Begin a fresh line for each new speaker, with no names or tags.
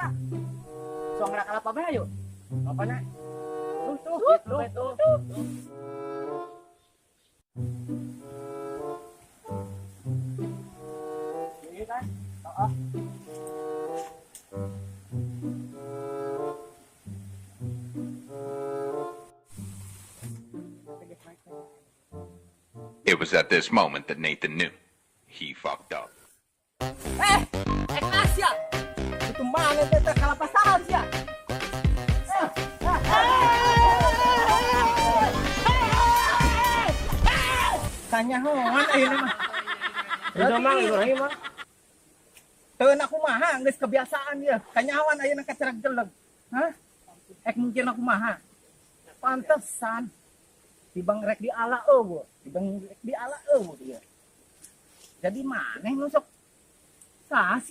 lah. Suang rak apa ba ayo? Apa na? Tuh, tuh. Ini kan? Oh.
It was at this moment that Nathan knew he fucked up.
Kelas ya. Itu mana kita kalapasan ya? Tanya hoan ayeuna mah. Udah mah Ibrahim mah. Teu aku mah geus kebiasaan dia. Kanyawan ayeuna kacerag jeleg. Hah? Mungkin aku mah. Pantesan. Tibang rek di ala eueuh, tibang rek di ala eueuh dia. Jadi maneh nusuk sasi